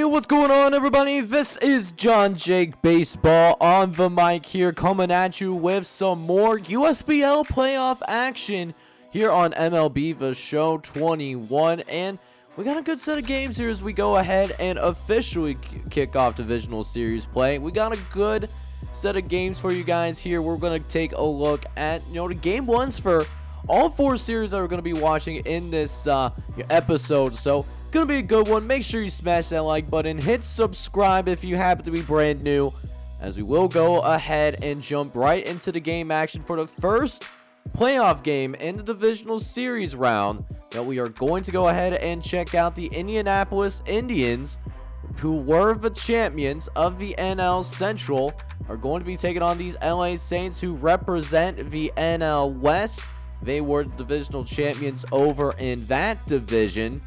What's going on, everybody? This is JohnJake Baseball on the mic here, coming at you with some more USBL playoff action here on MLB The Show 21. And we got a good set of games here as we go ahead and officially kick off divisional series play. We got a good set of games for you guys here. We're going to take a look at, the game ones for all four series that we're going to be watching in this episode. So gonna be a good one. Make sure you smash that like button, hit subscribe if you happen to be brand new, as we will go ahead and jump right into the game action for the first playoff game in the divisional series round that we are going to go ahead and check out. The Indianapolis Indians, who were the champions of the NL Central, are going to be taking on these LA Saints, who represent the NL West. They were divisional champions over in that division.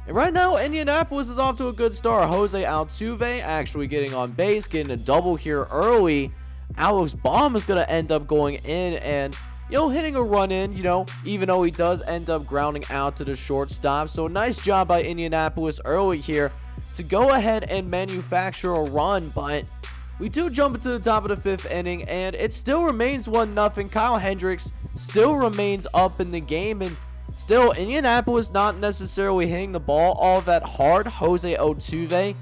And right now, Indianapolis is off to a good start. Jose Altuve actually getting on base, getting a double here early. Alex Baum is going to end up going in and, hitting a run in, even though he does end up grounding out to the shortstop. So nice job by Indianapolis early here to go ahead and manufacture a run. But we do jump into the top of the fifth inning, and it still remains 1-0. Kyle Hendricks still remains up in the game, and still, Indianapolis not necessarily hitting the ball all that hard. Jose Altuve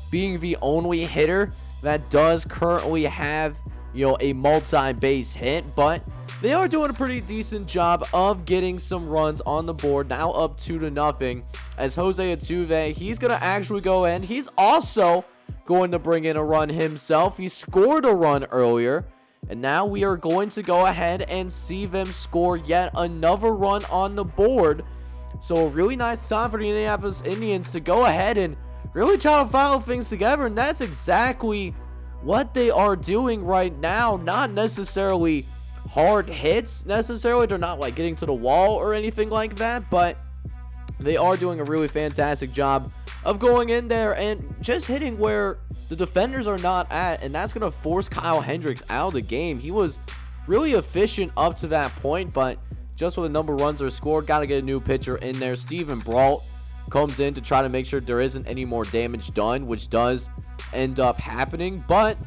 being the only hitter that does currently have, a multi-base hit. But they are doing a pretty decent job of getting some runs on the board. Now up 2-0 as Jose Altuve, he's going to actually go in. He's also going to bring in a run himself. He scored a run earlier. And now we are going to go ahead and see them score yet another run on the board. So a really nice time for the Indianapolis Indians to go ahead and really try to follow things together. And that's exactly what they are doing right now. Not necessarily hard hits necessarily. They're not like getting to the wall or anything like that. But they are doing a really fantastic job of going in there and just hitting where the defenders are not at, and that's going to force Kyle Hendricks out of the game. He was really efficient up to that point, but just when the number of runs are scored, got to get a new pitcher in there. Steven Brault comes in to try to make sure there isn't any more damage done, which does end up happening. But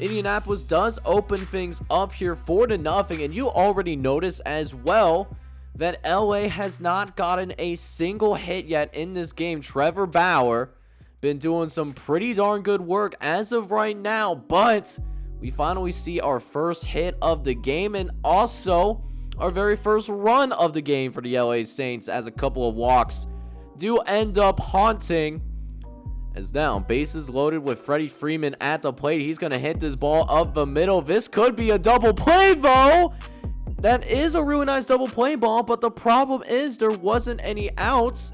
Indianapolis does open things up here 4-0, and you already notice as well that LA has not gotten a single hit yet in this game. Trevor Bauer been doing some pretty darn good work as of right now, but we finally see our first hit of the game and also our very first run of the game for the LA Saints, as a couple of walks do end up haunting. As now bases loaded with Freddie Freeman at the plate. He's going to hit this ball up the middle. This could be a double play though. That is a really nice double play ball, but the problem is there wasn't any outs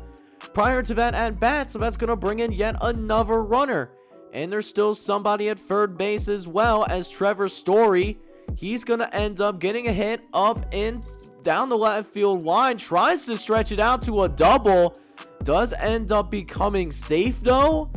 prior to that at bat, so that's going to bring in yet another runner. And there's still somebody at third base as well, as Trevor Story, he's going to end up getting a hit up and down the left field line, tries to stretch it out to a double, does end up becoming safe though.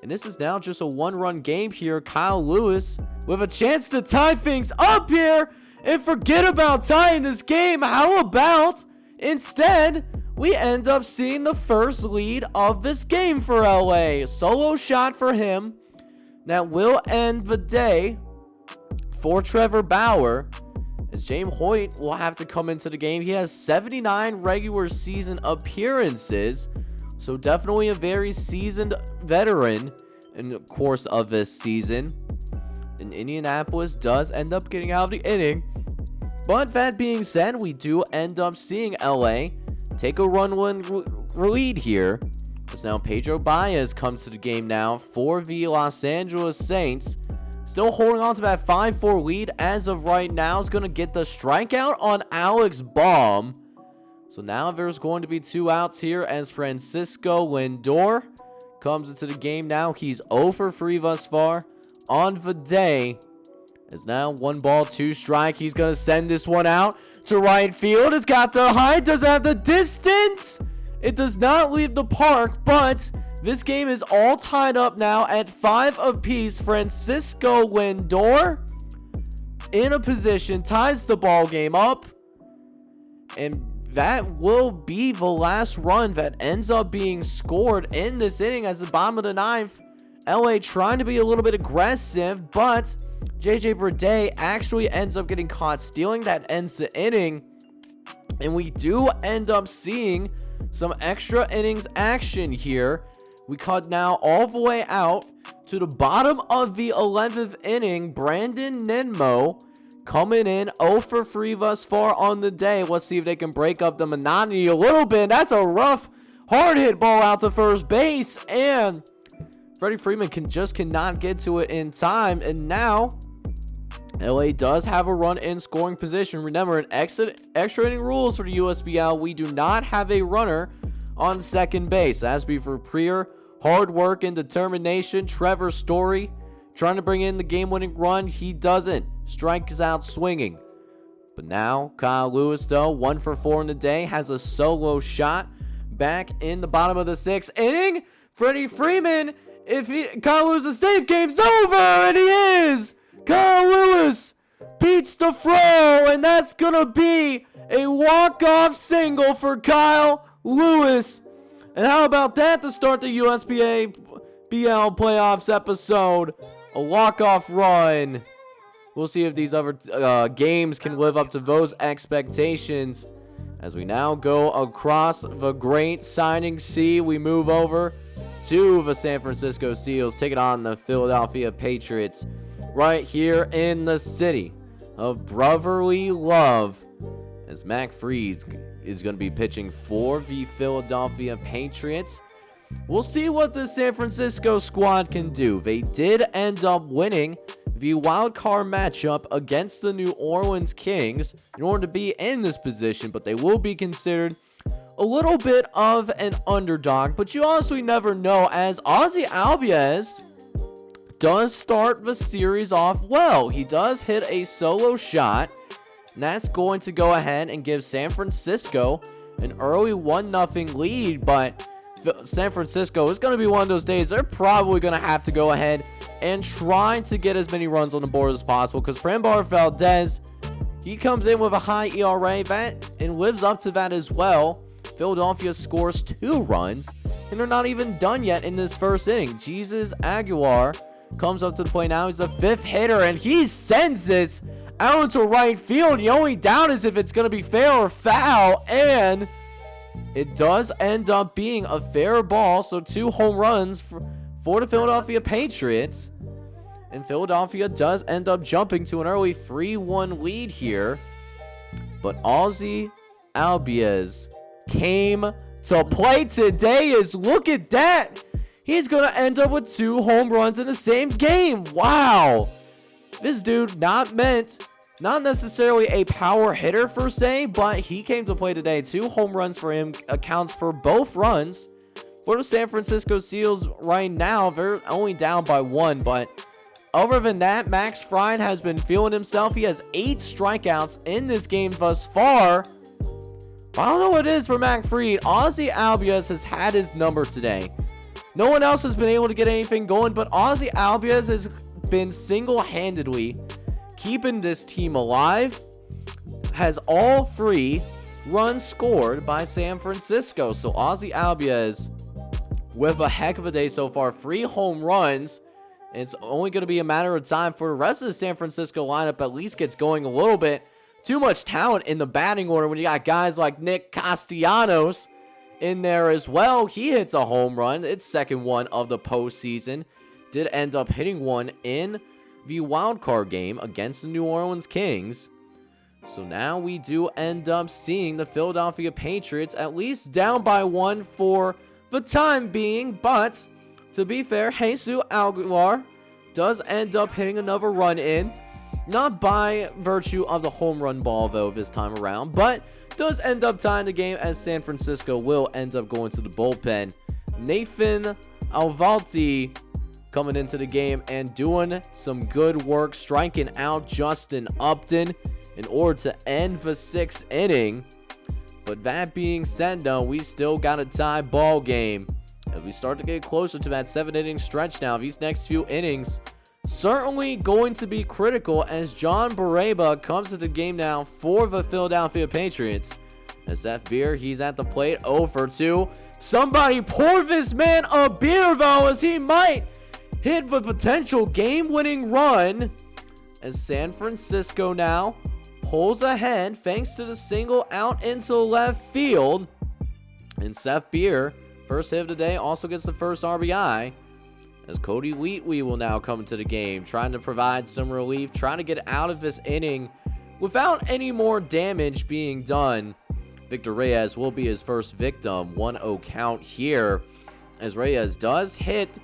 And this is now just a one-run game here. Kyle Lewis with a chance to tie things up here and forget about tying this game. How about instead we end up seeing the first lead of this game for LA. Solo shot for him that will end the day for Trevor Bauer, as James Hoyt will have to come into the game. He has 79 regular season appearances, so definitely a very seasoned veteran in the course of this season. And Indianapolis does end up getting out of the inning. But that being said, we do end up seeing LA take a run-win lead here, as now Pedro Baez comes to the game now for the Los Angeles Saints. Still holding on to that 5-4 lead as of right now. Is going to get the strikeout on Alex Baum. So now there's going to be 2 outs here as Francisco Lindor comes into the game now. He's 0 for 3 thus far on the day. As now 1 ball, 2 strike. He's going to send this one out to right field. It's got the height. Does it have the distance? It does not leave the park, but this game is all tied up now at 5 apiece. Francisco Lindor in a position, ties the ball game up. And that will be the last run that ends up being scored in this inning as the bottom of the ninth. LA trying to be a little bit aggressive, but JJ Birdet actually ends up getting caught stealing. That ends the inning, and we do end up seeing some extra innings action here. We cut now all the way out to the bottom of the 11th inning. Brandon Ninmo coming in 0 for 3 thus far on the day. Let's see if they can break up the monotony a little bit. That's a rough, hard hit ball out to first base, and Freddie Freeman cannot get to it in time. And now LA does have a run in scoring position. Remember, in extra inning rules for the USBL, we do not have a runner on second base. That's be for pure hard work and determination. Trevor Story trying to bring in the game-winning run. He doesn't. Strikes out swinging. But now Kyle Lewis, though, 1 for 4 in the day, has a solo shot back in the bottom of the 6th inning. Freddie Freeman, Kyle Lewis is safe, game's over, and he is. Kyle Lewis beats the throw, and that's gonna be a walk-off single for Kyle Lewis. And how about that to start the USBL playoffs episode? A walk-off run. We'll see if these other games can live up to those expectations. As we now go across the great signing sea, we move over to the San Francisco Seals, taking on the Philadelphia Patriots right here in the city of brotherly love, as Mac Freeze is going to be pitching for the Philadelphia Patriots. We'll see what the San Francisco squad can do. They did end up winning the wild card matchup against the New Orleans Kings in order to be in this position, but they will be considered a little bit of an underdog. But you honestly never know, as Ozzy Albies does start the series off well. He does hit a solo shot, and that's going to go ahead and give San Francisco an early 1-0 lead. But San Francisco is going to be one of those days they're probably going to have to go ahead and try to get as many runs on the board as possible, because Framber Valdez, he comes in with a high ERA and lives up to that as well. Philadelphia scores 2 runs, and they're not even done yet in this first inning. Jesus Aguilar comes up to the plate now. He's the 5th hitter, and he sends this out into right field. The only doubt is if it's going to be fair or foul, and it does end up being a fair ball. So 2 home runs for the Philadelphia Patriots, and Philadelphia does end up jumping to an early 3-1 lead here. But Ozzy Albies came to play today. Look at that. He's going to end up with 2 home runs in the same game. Wow. This dude not necessarily a power hitter per se, but he came to play today. 2 home runs for him accounts for both runs for the San Francisco Seals right now. They're only down by 1, but other than that, Max Fried has been feeling himself. He has 8 strikeouts in this game thus far. I don't know what it is for Mac Fried. Ozzy Albies has had his number today. No one else has been able to get anything going, but Ozzy Albies has been single-handedly keeping this team alive. Has all 3 runs scored by San Francisco. So Ozzy Albies with a heck of a day so far. 3 home runs. And it's only going to be a matter of time for the rest of the San Francisco lineup at least gets going a little bit. Too much talent in the batting order when you got guys like Nick Castellanos in there as well. He hits a home run. It's second one of the postseason. Did end up hitting one in the wild card game against the New Orleans Kings. So now we do end up seeing the Philadelphia Patriots at least down by 1 for the time being. But to be fair, Jesus Aguilar does end up hitting another run in. Not by virtue of the home run ball, though, this time around, but does end up tying the game as San Francisco will end up going to the bullpen. Nathan Alvalti coming into the game and doing some good work, striking out Justin Upton in order to end the 6th inning. But that being said, though, we still got a tie ball game as we start to get closer to that 7-inning stretch now. These next few innings certainly going to be critical as John Barreba comes to the game now for the Philadelphia Patriots. As Seth Beer, he's at the plate, 0 for 2. Somebody pour this man a beer, though, as he might hit the potential game-winning run. As San Francisco now pulls ahead thanks to the single out into left field. And Seth Beer, first hit of the day, also gets the first RBI. As Cody Wheatley will now come into the game, trying to provide some relief, trying to get out of this inning without any more damage being done. Victor Reyes will be his first victim. 1-0 count here, as Reyes does hit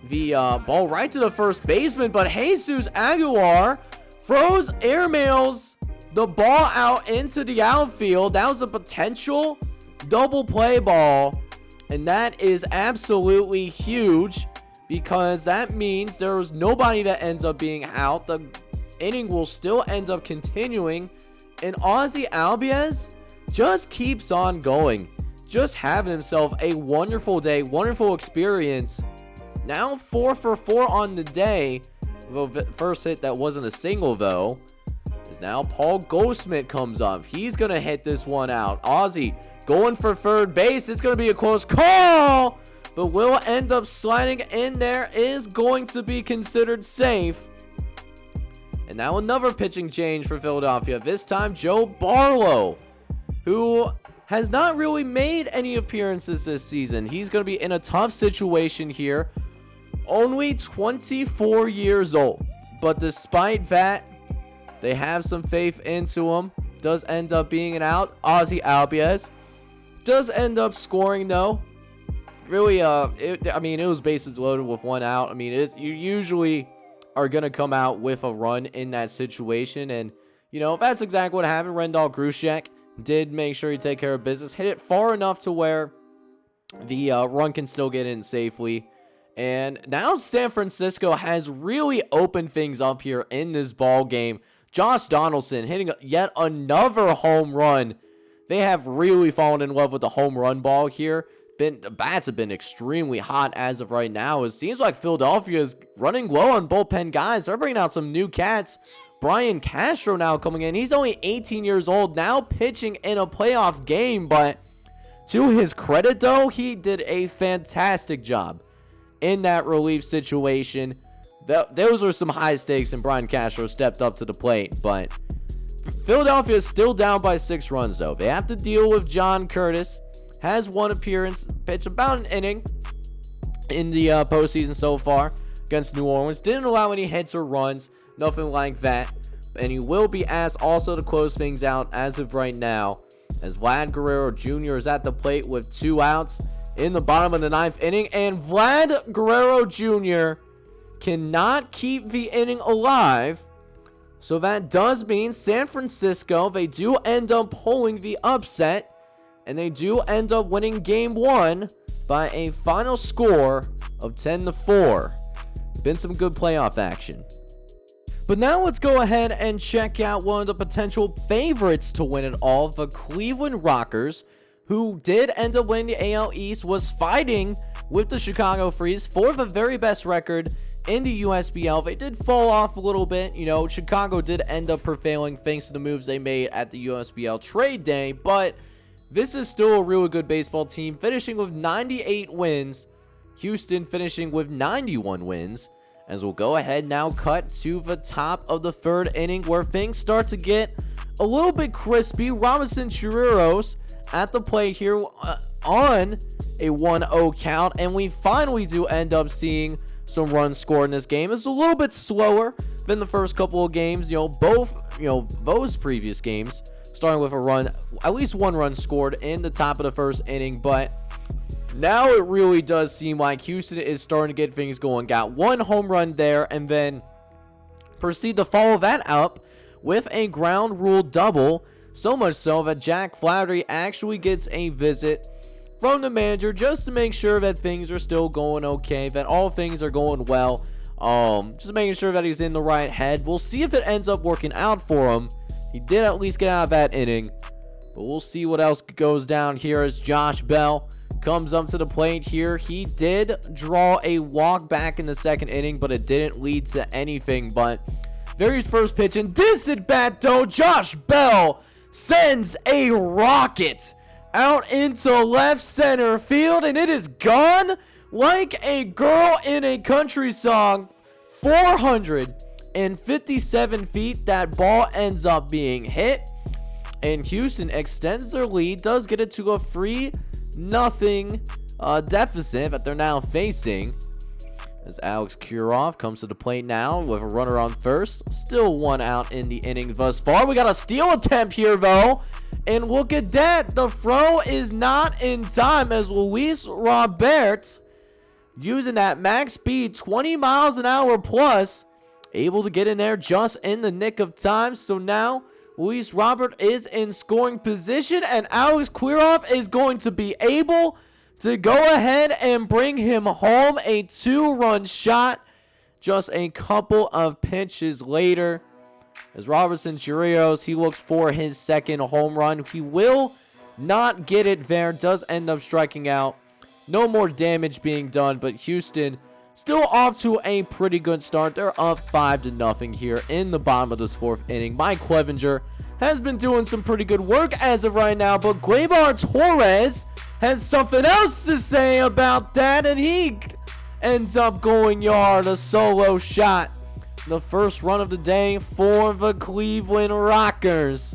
the ball right to the first baseman, but Jesus Aguilar throws, airmails the ball out into the outfield. That was a potential double play ball, and that is absolutely huge, because that means there was nobody that ends up being out. The inning will still end up continuing, and Ozzy Albies just keeps on going, just having himself a wonderful day, wonderful experience. Now 4 for 4 on the day. The first hit that wasn't a single, though, is now Paul Goldschmidt comes up. He's going to hit this one out. Ozzy going for third base. It's going to be a close call, but will end up sliding in there. Is going to be considered safe. And now another pitching change for Philadelphia. This time, Joe Barlow, who has not really made any appearances this season. He's going to be in a tough situation here. Only 24 years old. But despite that, they have some faith into him. Does end up being an out. Ozzy Albies does end up scoring, though. Really, it was bases loaded with one out. I mean, you usually are going to come out with a run in that situation. And, that's exactly what happened. Rendell Grushek did make sure he take care of business. Hit it far enough to where the run can still get in safely. And now San Francisco has really opened things up here in this ball game. Josh Donaldson hitting yet another home run. They have really fallen in love with the home run ball here. The bats have been extremely hot as of right now. It seems like Philadelphia is running low on bullpen guys. They're bringing out some new cats. Brian Castro now coming in. He's only 18 years old, now pitching in a playoff game. But to his credit, though, he did a fantastic job in that relief situation. Those were some high stakes, and Brian Castro stepped up to the plate. But Philadelphia is still down by 6 runs, though. They have to deal with John Curtis. Has one appearance, pitched about an inning in the postseason so far against New Orleans. Didn't allow any hits or runs, nothing like that. And he will be asked also to close things out as of right now, as Vlad Guerrero Jr. is at the plate with 2 outs in the bottom of the 9th inning. And Vlad Guerrero Jr. cannot keep the inning alive. So that does mean San Francisco, they do end up pulling the upset. And they do end up winning game 1 by a final score of 10-4. Been some good playoff action. But now let's go ahead and check out one of the potential favorites to win it all, the Cleveland Rockers, who did end up winning the AL East, was fighting with the Chicago Freeze for the very best record in the USBL. They did fall off a little bit. Chicago did end up prevailing thanks to the moves they made at the USBL trade day, but this is still a really good baseball team, finishing with 98 wins. Houston finishing with 91 wins. As we'll go ahead now, cut to the top of the 3rd inning, where things start to get a little bit crispy. Robinson Chirinos at the plate here on a 1-0 count, and we finally do end up seeing some runs scored in this game. It's a little bit slower than the first couple of games. Those previous games, starting with a run, at least 1 run scored in the top of the 1st inning. But now it really does seem like Houston is starting to get things going. Got 1 home run there, and then proceed to follow that up with a ground rule double. So much so that Jack Flaherty actually gets a visit from the manager just to make sure that things are still going okay, that all things are going well. Just making sure that he's in the right head. We'll see if it ends up working out for him. He did at least get out of that inning, but we'll see what else goes down here as Josh Bell comes up to the plate here. He did draw a walk back in the 2nd inning, but it didn't lead to anything. But very first pitch, and this at bat, though, Josh Bell sends a rocket out into left center field, and it is gone like a girl in a country song. 457 feet that ball ends up being hit, and Houston extends their lead, does get it to a 3-0 deficit that they're now facing, as Alex Kirilloff comes to the plate now with a runner on first. Still one out in the inning thus far. We got a steal attempt here, though. And look at that. The throw is not in time, as Luis Robert, using that max speed, 20 miles an hour plus, able to get in there just in the nick of time. So now Luis Robert is in scoring position, and Alex Kirilloff is going to be able to go ahead and bring him home. A 2-run shot just a couple of pitches later. As Robinson Chirinos, he looks for his second home run. He will not get it there. Does end up striking out. No more damage being done, but Houston still off to a pretty good start. They're up 5-0 here in the bottom of this 4th inning. Mike Clevenger has been doing some pretty good work as of right now, but Gleyber Torres has something else to say about that, and he ends up going yard. A solo shot. The first run of the day for the Cleveland Rockers.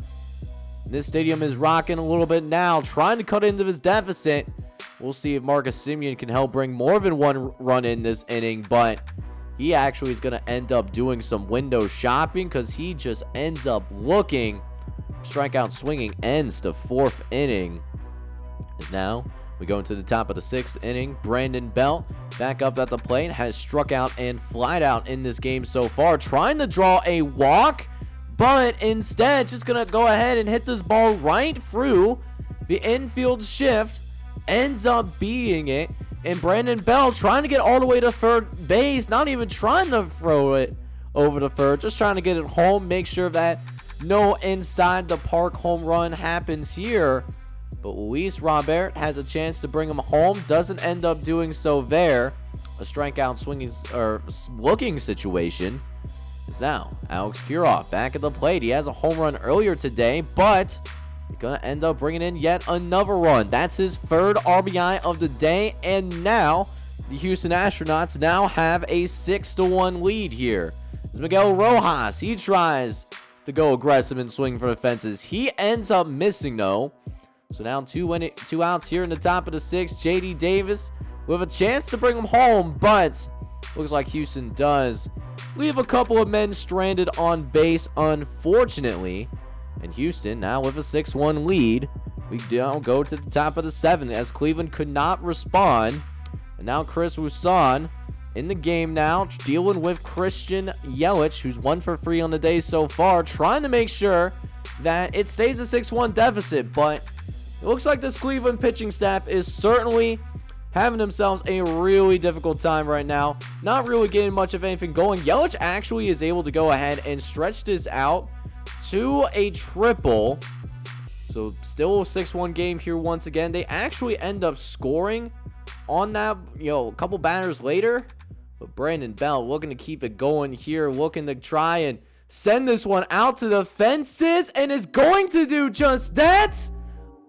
This stadium is rocking a little bit now, trying to cut into his deficit. We'll see if Marcus Semien can help bring more than one run in this inning, but he actually is going to end up doing some window shopping, because he just ends up looking. Strikeout swinging ends the 4th inning. And now we go into the top of the 6th inning. Brandon Belt back up at the plate, has struck out and flied out in this game so far, trying to draw a walk, but instead just gonna go ahead and hit this ball right through the infield shift, ends up beating it, and Brandon Belt trying to get all the way to third base, not even trying to throw it over to third, just trying to get it home, make sure that no inside the park home run happens here. But Luis Robert has a chance to bring him home. Doesn't end up doing so there. A strikeout swinging or looking situation is now Alex Kirilloff back at the plate. He has a home run earlier today, but he's going to end up bringing in yet another run. That's his 3rd RBI of the day. And now the Houston Astronauts now have a 6-1 lead here. As Miguel Rojas, he tries to go aggressive and swing for the fences. He ends up missing, though. So now 2 outs here in the top of the 6th. J.D. Davis with a chance to bring him home, but looks like Houston does leave a couple of men stranded on base, unfortunately. And Houston now with a 6-1 lead. We now go to the top of the 7th as Cleveland could not respond. And now Chris Wusan in the game now, dealing with Christian Yelich, who's 1 for 3 on the day so far, trying to make sure that it stays a 6-1 deficit, but it looks like this Cleveland pitching staff is certainly having themselves a really difficult time right now. Not really getting much of anything going. Yelich actually is able to go ahead and stretch this out to a triple. So still a 6-1 game here once again. They actually end up scoring on that, a couple batters later. But Brandon Belt looking to keep it going here, looking to try and send this one out to the fences, and is going to do just that.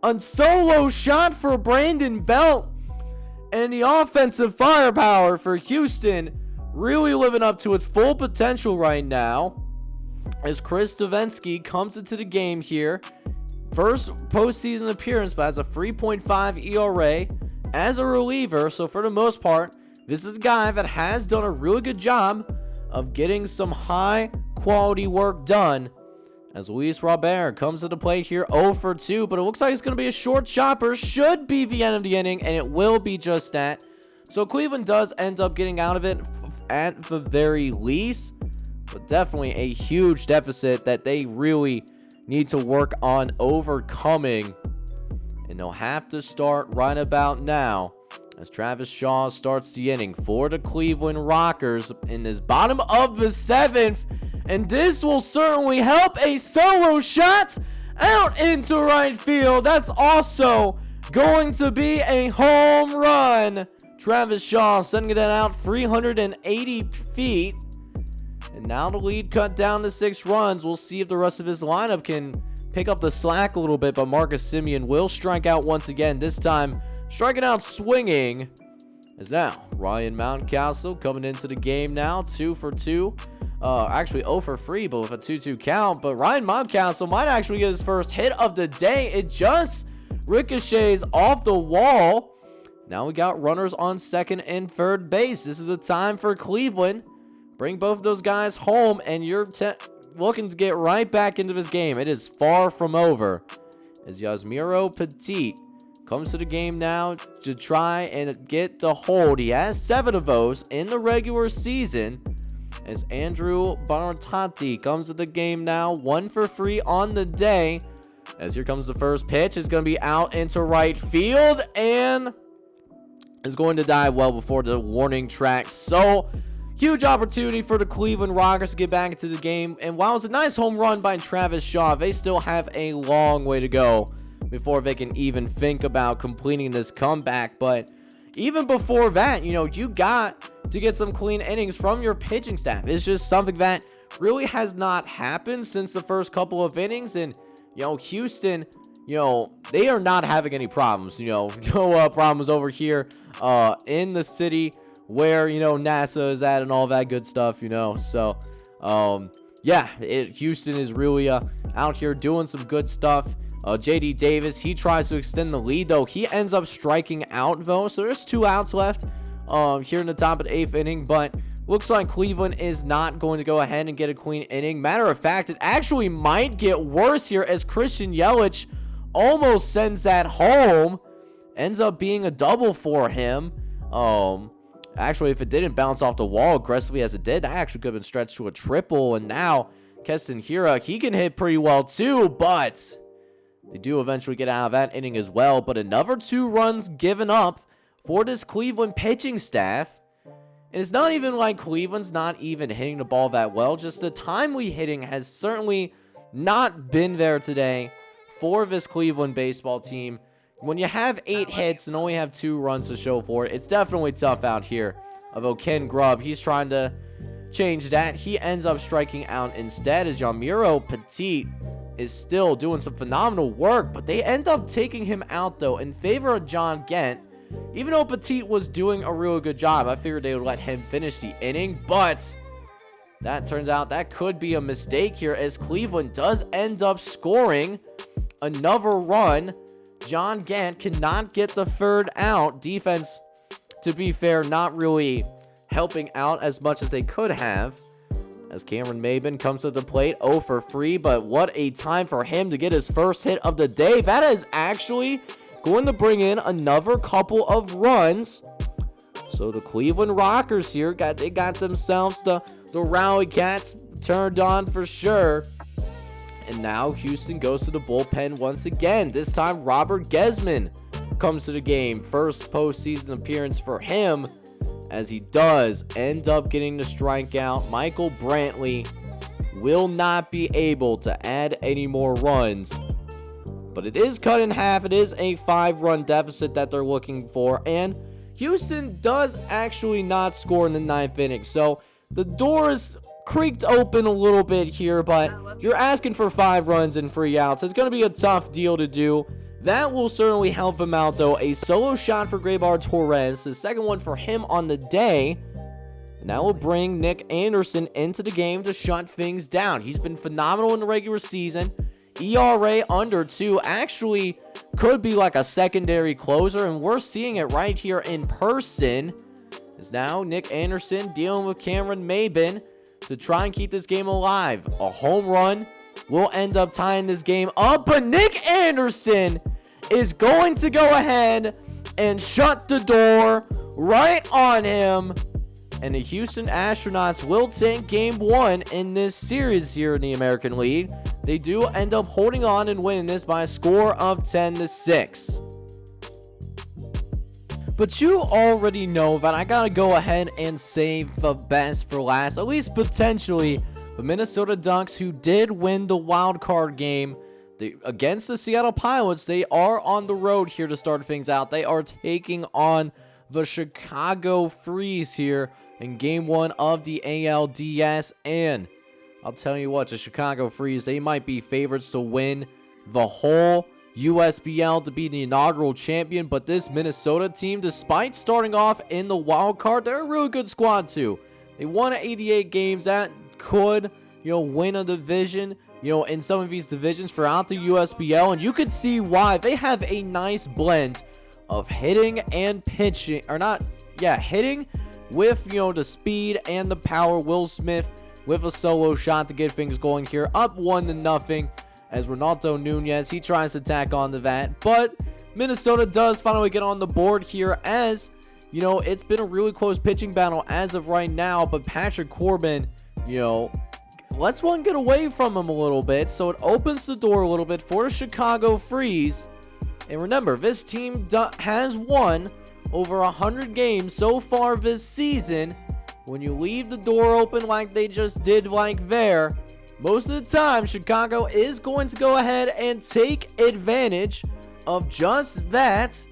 A solo shot for Brandon Belt, and the offensive firepower for Houston really living up to its full potential right now, as Chris Davinsky comes into the game here. First postseason appearance, but has a 3.5 ERA as a reliever. So for the most part, this is a guy that has done a really good job of getting some high quality work done. As Luis Robert comes to the plate here, 0 for 2, but it looks like it's going to be a short chopper. Should be the end of the inning, and it will be just that. So Cleveland does end up getting out of it at the very least, but definitely a huge deficit that they really need to work on overcoming. And they'll have to start right about now, as Travis Shaw starts the inning for the Cleveland Rockers in this bottom of the 7th. And this will certainly help. A solo shot out into right field. That's also going to be a home run. Travis Shaw sending that out 380 feet. And now the lead cut down to 6 runs. We'll see if the rest of his lineup can pick up the slack a little bit, but Marcus Semien will strike out once again. This time, striking out swinging is now Ryan Mountcastle coming into the game now, 2 for 2. Actually 0 for 3, but with a 2-2 count. But Ryan Mountcastle might actually get his first hit of the day. It just ricochets off the wall. Now we got runners on second and third base. This is a time for Cleveland. Bring both of those guys home, and you're looking to get right back into this game. It is far from over as Yasmiro Petit comes to the game now to try and get the hold. He has 7 of those in the regular season. As Andrew Bartati comes to the game now, 1 for 3 on the day. As here comes the first pitch. It's going to be out into right field and is going to die well before the warning track. So, huge opportunity for the Cleveland Rockers to get back into the game. And while it's a nice home run by Travis Shaw, they still have a long way to go before they can even think about completing this comeback. But even before that, you got to get some clean innings from your pitching staff. It's just something that really has not happened since the first couple of innings. And, Houston, they are not having any problems. No problems over here in the city where, NASA is at and all that good stuff, So, yeah, Houston is really out here doing some good stuff. JD Davis, he tries to extend the lead, though. He ends up striking out, though. So there's 2 outs left here in the top of the 8th inning. But looks like Cleveland is not going to go ahead and get a clean inning. Matter of fact, it actually might get worse here as Christian Yelich almost sends that home. Ends up being a double for him. Actually, if it didn't bounce off the wall aggressively as it did, that actually could have been stretched to a triple. And now Keston Hiura, he can hit pretty well too, but they do eventually get out of that inning as well. But another 2 runs given up for this Cleveland pitching staff. And it's not even like Cleveland's not even hitting the ball that well. Just the timely hitting has certainly not been there today for this Cleveland baseball team. When you have 8 hits and only have 2 runs to show for it, it's definitely tough out here. Although Ken Grubb, he's trying to change that. He ends up striking out instead as Yamiro Petit is still doing some phenomenal work, but they end up taking him out, though, in favor of John Gant. Even though Petit was doing a really good job, I figured they would let him finish the inning, but that turns out that could be a mistake here as Cleveland does end up scoring another run. John Gant cannot get the 3rd out. Defense, to be fair, not really helping out as much as they could have. As Cameron Maybin comes to the plate, 0 for 3, but what a time for him to get his first hit of the day. That is actually going to bring in another couple of runs. So the Cleveland Rockers here, they got themselves the Rally Cats turned on for sure. And now Houston goes to the bullpen once again. This time Robert Gesman comes to the game. First postseason appearance for him, as he does end up getting the strikeout. Michael Brantley will not be able to add any more runs, but it is cut in half. It is a 5-run deficit that they're looking for, and Houston does actually not score in the 9th inning. So the doors creaked open a little bit here, but you're asking for 5 runs and 3 outs. It's going to be a tough deal to do. That will certainly help him out, though. A solo shot for Graybar Torres, the second one for him on the day. And that will bring Nick Anderson into the game to shut things down. He's been phenomenal in the regular season. ERA under 2, actually could be like a secondary closer, and we're seeing it right here in person. Is now Nick Anderson dealing with Cameron Maybin to try and keep this game alive. A home run will end up tying this game up, but Nick Anderson is going to go ahead and shut the door right on him. And the Houston Astronauts will take game 1 in this series here in the American League. They do end up holding on and winning this by a score of 10-6. But you already know that I gotta go ahead and save the best for last, at least potentially. The Minnesota Ducks, who did win the wild card game against the Seattle Pilots, they are on the road here to start things out. They are taking on the Chicago Freeze here in game 1 of the ALDS. And I'll tell you what, the Chicago Freeze, they might be favorites to win the whole USBL to be the inaugural champion. But this Minnesota team, despite starting off in the wild card, they're a really good squad too. They won 88 games. That could, win a division, in some of these divisions throughout the USBL. And you could see why. They have a nice blend of hitting and pitching, or not, hitting with, the speed and the power. Will Smith with a solo shot to get things going here, up 1-0 as Ronaldo Nunez, he tries to tack onto that. But Minnesota does finally get on the board here, as it's been a really close pitching battle as of right now. But Patrick Corbin, lets one get away from him a little bit, so it opens the door a little bit for the Chicago Freeze. And remember, this team has won over 100 games so far this season. When you leave the door open like they just did there, most of the time Chicago is going to go ahead and take advantage of just that.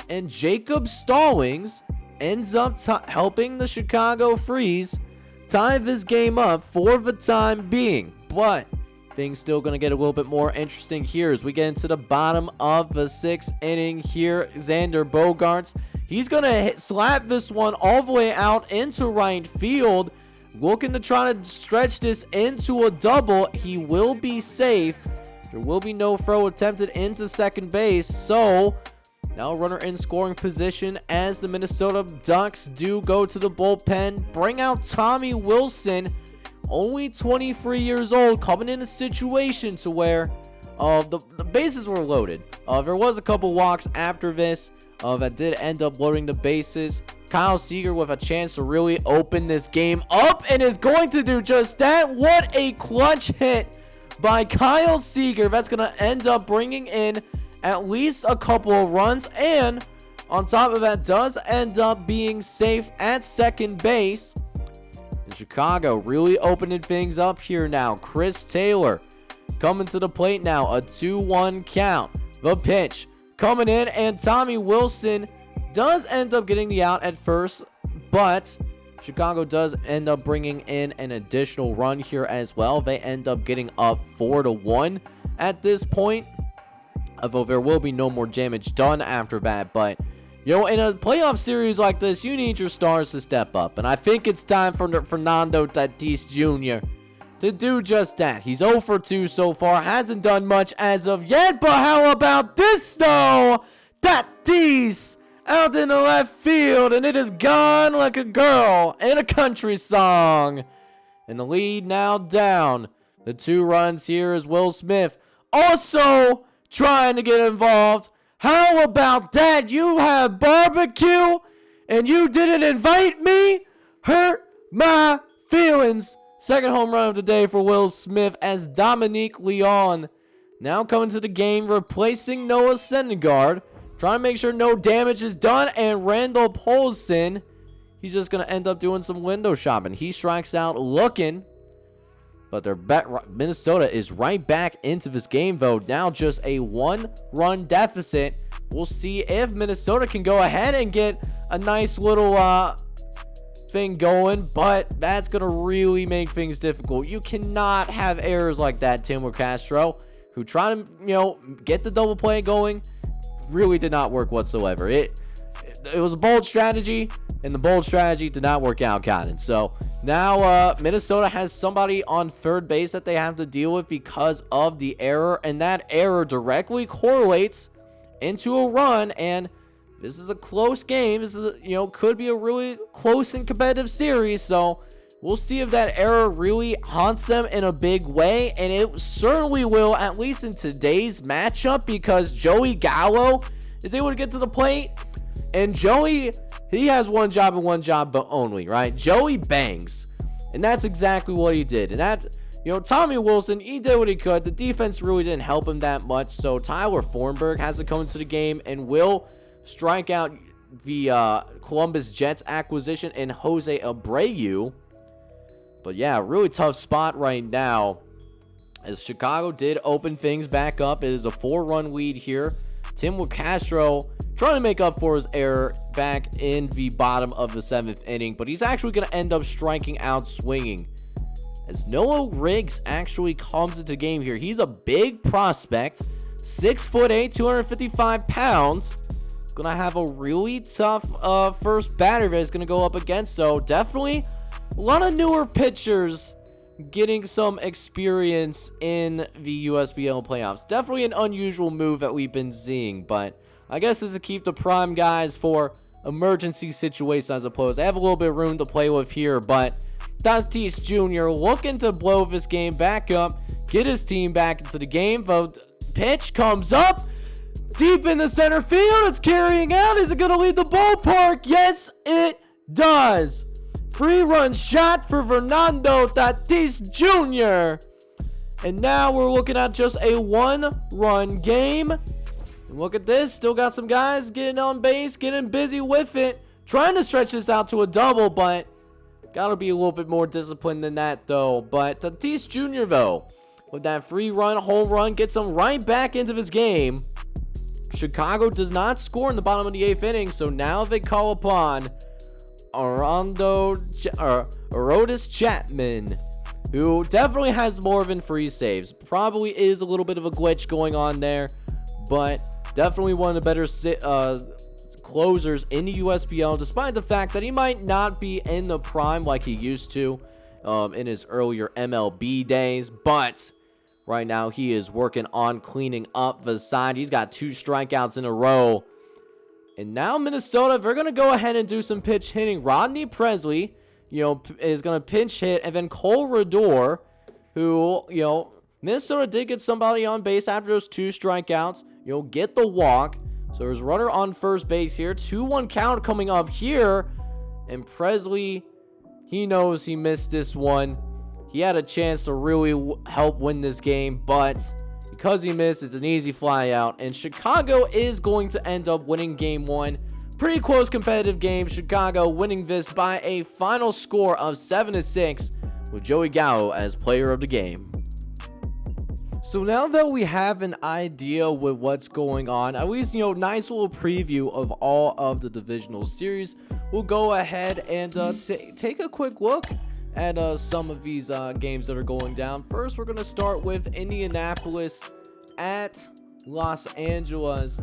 And Jacob Stallings ends up helping the Chicago Freeze tie this game up for the time being. But things still going to get a little bit more interesting here as we get into the bottom of the 6th inning here. Xander Bogaerts, he's going to slap this one all the way out into right field, looking to try to stretch this into a double. He will be safe. There will be no throw attempted into second base. So now runner in scoring position as the Minnesota Ducks do go to the bullpen, bring out Tommy Wilson, only 23 years old, coming in a situation to where the bases were loaded. There was a couple walks after this that did end up loading the bases. Kyle Seager with a chance to really open this game up, and is going to do just that. What a clutch hit by Kyle Seager. That's going to end up bringing in at least a couple of runs, and on top of that, does end up being safe at second base. And Chicago really opening things up here now. Chris Taylor coming to the plate now. A 2-1 count. The pitch coming in, and Tommy Wilson does end up getting the out at first, but Chicago does end up bringing in an additional run here as well. They end up getting up 4-1 at this point, although there will be no more damage done after that. But in a playoff series like this, you need your stars to step up, and I think it's time for Fernando Tatis Jr. to do just that. He's 0 for 2 so far, hasn't done much as of yet, but how about this though? Tatis out in the left field, and it is gone like a girl in a country song. And the lead now down. The 2 runs here is Will Smith also trying to get involved. How about that? You have barbecue and you didn't invite me? Hurt my feelings. Second home run of the day for Will Smith, as Dominique Leon now coming to the game, replacing Noah Syndergaard, trying to make sure no damage is done. And Randall Polson, he's just going to end up doing some window shopping. He strikes out looking, but Minnesota is right back into this game, though. Now just a 1-run deficit. We'll see if Minnesota can go ahead and get a nice little thing going, but that's going to really make things difficult. You cannot have errors like that. Timur Castro, who tried to, get the double play going, really did not work whatsoever. It was a bold strategy, and the bold strategy did not work out, Cotton. So now Minnesota has somebody on third base that they have to deal with because of the error, and that error directly correlates into a run. And this is a close game. This is could be a really close and competitive series. So we'll see if that error really haunts them in a big way, and it certainly will, at least in today's matchup, because Joey Gallo is able to get to the plate. And Joey, he has one job and one job but only, right? Joey bangs. And that's exactly what he did. And that, Tommy Wilson, he did what he could. The defense really didn't help him that much. So Tyler Thornburg has to come into the game and will strike out the Columbus Jets acquisition in Jose Abreu. But yeah, really tough spot right now, as Chicago did open things back up. It is a 4-run lead here. Timur Castro trying to make up for his error back in the bottom of the 7th inning, but he's actually going to end up striking out swinging, as Noah Riggs actually comes into the game here. He's a big prospect 6'8", 255 pounds. Gonna have a really tough first batter that he's gonna go up against. So definitely a lot of newer pitchers getting some experience in the USBL playoffs. Definitely an unusual move that we've been seeing, but I guess this is to keep the prime guys for emergency situations, I suppose. They have a little bit of room to play with here, but Tatis Jr. looking to blow this game back up, get his team back into the game. The pitch comes up deep in the center field. It's carrying out. Is it going to lead the ballpark? Yes, it does. 3-run shot for Fernando Tatis Jr. And now we're looking at just a 1-run game. And look at this. Still got some guys getting on base, getting busy with it. Trying to stretch this out to a double, but gotta be a little bit more disciplined than that, though. But Tatis Jr., though, with that 3-run home run, gets him right back into this game. Chicago does not score in the bottom of the 8th inning, so now they call upon Aroldis Chapman, who definitely has more than 3 saves. Probably is a little bit of a glitch going on there, but definitely one of the better closers in the USBL, despite the fact that he might not be in the prime like he used to in his earlier MLB days. But right now he is working on cleaning up the side. He's got 2 strikeouts in a row. And now Minnesota, they're going to go ahead and do some pitch hitting. Rodney Presley, is going to pinch hit. And then Cole Rador, who, Minnesota did get somebody on base after those 2 strikeouts. Get the walk. So there's a runner on first base here. 2-1 count coming up here. And Presley, he knows he missed this one. He had a chance to really help win this game, but because he missed, it's an easy fly out. And Chicago is going to end up winning game 1. Pretty close competitive game. Chicago winning this by a final score of 7-6 with Joey Gallo as player of the game. So now that we have an idea with what's going on, at least, nice little preview of all of the divisional series, we'll go ahead and take a quick look at some of these games that are going down. First, we're going to start with Indianapolis at Los Angeles.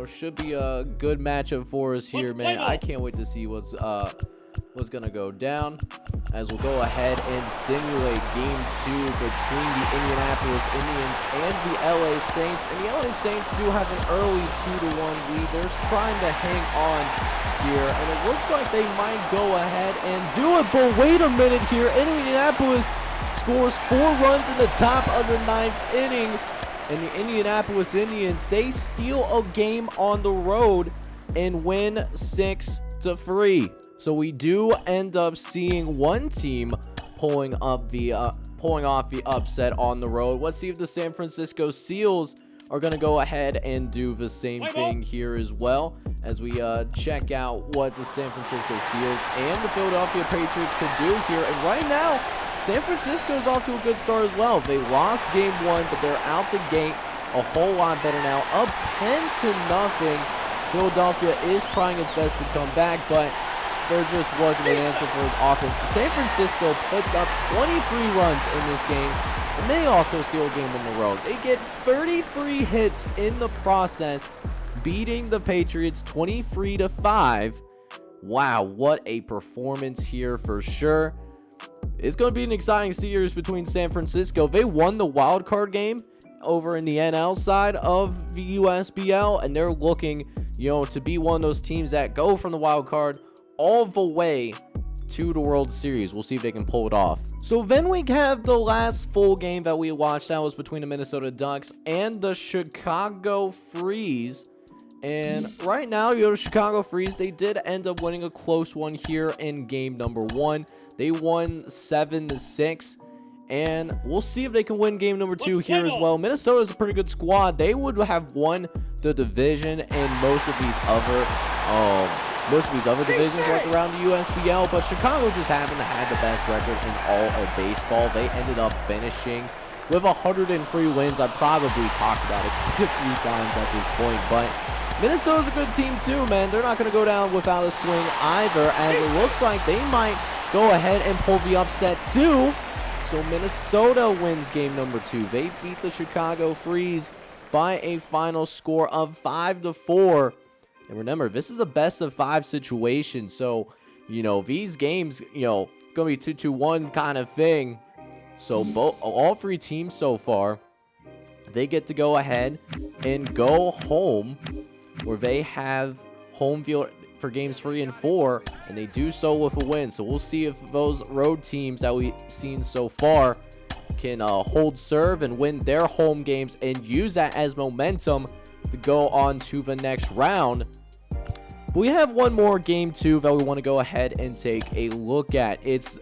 Should be a good matchup for us here, man. I can't wait to see what's going to go down, as we'll go ahead and simulate game 2 between the Indianapolis Indians and the LA Saints. And the LA Saints do have an early 2-1 lead. They're trying to hang on here, and it looks like they might go ahead and do it. But wait a minute here. Indianapolis scores 4 runs in the top of the 9th inning. And the Indianapolis Indians, they steal a game on the road and win 6-3. So we do end up seeing one team pulling off the upset on the road. Let's see if the San Francisco Seals are going to go ahead and do the same thing here as well, as we check out what the San Francisco Seals and the Philadelphia Patriots could do here. And right now, San Francisco is off to a good start as well. They lost game 1, but they're out the gate a whole lot better now, up 10-0. Philadelphia is trying its best to come back, but there just wasn't an answer for his offense. San Francisco puts up 23 runs in this game, and they also steal a game on the road. They get 33 hits in the process, beating the Patriots 23-5. Wow, what a performance here for sure. It's going to be an exciting series between San Francisco. They won the wild card game over in the NL side of the USBL, and they're looking, to be one of those teams that go from the wild card all the way to the World Series. We'll see if they can pull it off. So then we have the last full game that we watched. That was between the Minnesota Ducks and the Chicago Freeze. And right now, the Chicago Freeze, they did end up winning a close one here in game number 1. They won 7-6. And we'll see if they can win game number 2 here as well. Minnesota is a pretty good squad. They would have won the division in most of these other divisions like around the USBL, but Chicago just happened to have the best record in all of baseball. They ended up finishing with 103 wins. I probably talked about it a few times at this point, but Minnesota's a good team too, man. They're not going to go down without a swing either, as it looks like they might go ahead and pull the upset too. So Minnesota wins game number 2. They beat the Chicago Freeze by a final score of 5-4. And remember, this is a best-of-5 situation, so, you know, these games, you know, going to be 2-2-1 kind of thing. So all three teams so far, they get to go ahead and go home, where they have home field for games 3 and 4, and they do so with a win. So we'll see if those road teams that we've seen so far can hold serve and win their home games and use that as momentum to go on to the next round. But we have one more game 2 that we want to go ahead and take a look at. It's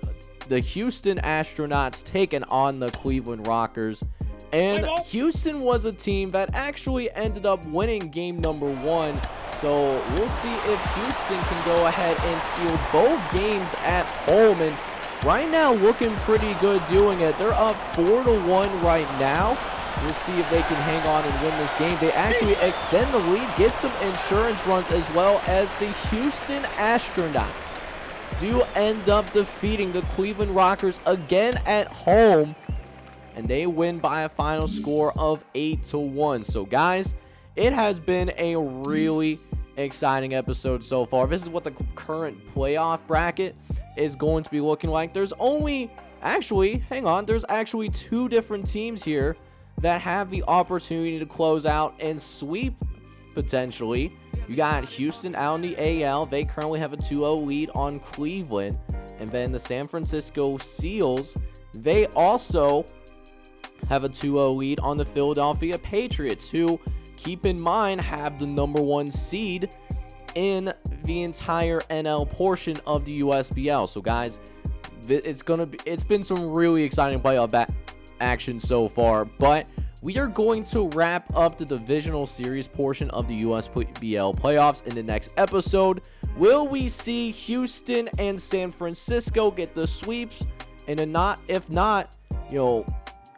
the Houston Astronauts taking on the Cleveland Rockers. And Houston was a team that actually ended up winning game number 1. So we'll see if Houston can go ahead and steal both games at home. And right now, looking pretty good doing it. They're up 4-1 right now. We'll see if they can hang on and win this game. They actually extend the lead, get some insurance runs, as well as the Houston Astronauts do end up defeating the Cleveland Rockers again at home. And they win by a final score of 8-1. So, guys, it has been a really exciting episode so far. This is what the current playoff bracket is going to be looking like. There's only, actually, hang on, there's actually 2 different teams here that have the opportunity to close out and sweep, potentially. You got Houston out in the AL. They currently have a 2-0 lead on Cleveland. And then the San Francisco Seals, they also have a 2-0 lead on the Philadelphia Patriots, who, keep in mind, have the #1 seed in the entire NL portion of the USBL. So, guys, it's been some really exciting playoff action so far, but we are going to wrap up the divisional series portion of the USBL playoffs in the next episode. Will we see Houston and San Francisco get the sweeps? And if not, you know,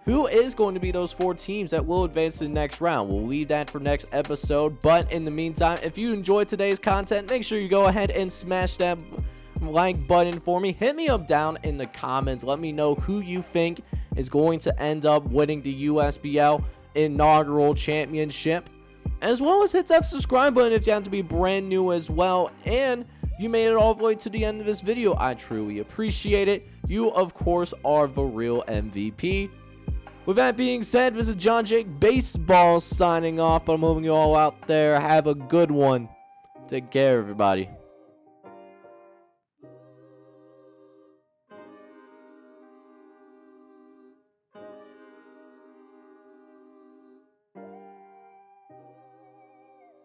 who is going to be those 4 teams that will advance to the next round? We'll leave that for next episode. But in the meantime, if you enjoyed today's content, make sure you go ahead and smash that like button for me. Hit me up down in the comments. Let me know who you think is going to end up winning the USBL inaugural championship. As well as hit that subscribe button if you have to be brand new as well. And you made it all the way to the end of this video. I truly appreciate it. You, of course, are the real MVP. With that being said, this is JohnJake Baseball signing off. But I'm hoping you all out there have a good one. Take care, everybody.